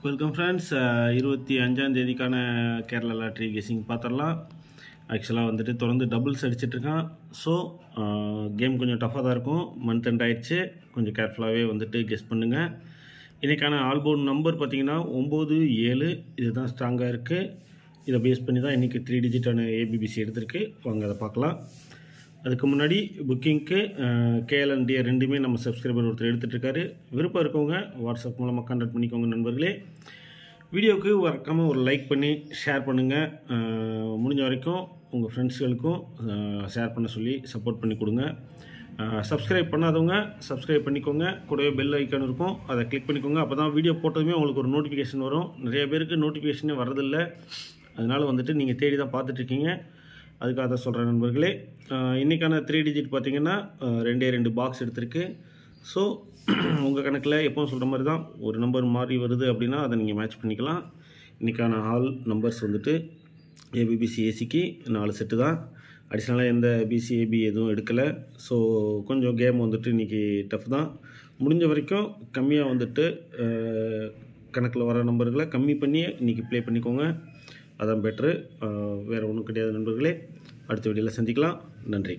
Welcome friends. 25ஆம் தேதிக்கான Kerala lottery guessing பார்த்துடலாம். ஆக்சுவலாக வந்துட்டு தொடர்ந்து டபுள்ஸ் அடிச்சிட்ருக்கான். ஸோ கேம் கொஞ்சம் டஃப்பாக தான் இருக்கும். மந்த் எண்ட் ஆயிடுச்சு, கொஞ்சம் கேர்ஃபுல்லாகவே வந்துட்டு கெஸ் பண்ணுங்கள். இன்றைக்கான ஆல்போர்ட் நம்பர் பார்த்திங்கன்னா 9, 7 இதுதான் ஸ்ட்ராங்காக இருக்குது. இதை பேஸ் பண்ணி தான் இன்றைக்கி 3 டிஜிட்டான ஏபிபிசி எடுத்திருக்கு. வாங்க அதை பார்க்கலாம். அதுக்கு முன்னாடி புக்கிங்க்கு கேஎல்என்டிஏ ரெண்டுமே நம்ம சப்ஸ்கிரைபர் ஒருத்தர் எடுத்துகிட்ருக்காரு. விருப்பம் இருக்கவங்க வாட்ஸ்அப் மூலமாக கான்டாக்ட் பண்ணிக்கோங்க நண்பர்களே. வீடியோவுக்கு மறக்காமல் ஒரு லைக் பண்ணி ஷேர் பண்ணுங்கள். முடிஞ்ச வரைக்கும் உங்கள் ஃப்ரெண்ட்ஸ்களுக்கும் ஷேர் பண்ண சொல்லி சப்போர்ட் பண்ணி கொடுங்க. சப்ஸ்கிரைப் பண்ணாதவங்க சப்ஸ்கிரைப் பண்ணிக்கோங்க. கூடவே பெல் ஐக்கான் இருக்கும், அதை கிளிக் பண்ணிக்கோங்க. அப்போ தான் வீடியோ போட்டதுமே உங்களுக்கு ஒரு நோட்டிஃபிகேஷன் வரும். நிறைய பேருக்கு நோட்டிஃபிகேஷனே வரதில்லை, அதனால் வந்துட்டு நீங்கள் தேடி தான் பார்த்துட்ருக்கீங்க. அதுக்காக தான் சொல்கிறேன் நண்பர்களே. இன்றைக்கான 3 டிஜிட் பார்த்திங்கன்னா 2 பாக்ஸ் எடுத்திருக்கு. ஸோ உங்கள் கணக்கில் எப்போவும் சொல்கிற மாதிரி தான் ஒரு நம்பர் மாறி வருது அப்படின்னா அதை நீங்கள் மேட்ச் பண்ணிக்கலாம். இன்றைக்கான ஆல் நம்பர்ஸ் வந்துட்டு ஏபிபிசி ஏசிக்கு 4 செட்டு தான். அடிஷ்னலாக எந்த பிசிஏபி எதுவும் எடுக்கலை. ஸோ கொஞ்சம் கேம் வந்துட்டு இன்றைக்கி டஃப் தான். முடிஞ்ச வரைக்கும் கம்மியாக வந்துட்டு கணக்கில் வர நம்பர்களை கம்மி பண்ணி இன்றைக்கி ப்ளே பண்ணிக்கோங்க. அதான் பெட்ரு. வேறு ஒன்றும் கிடையாது நண்பர்களே. அடுத்த வீடியோவில் சந்திக்கலாம். நன்றி.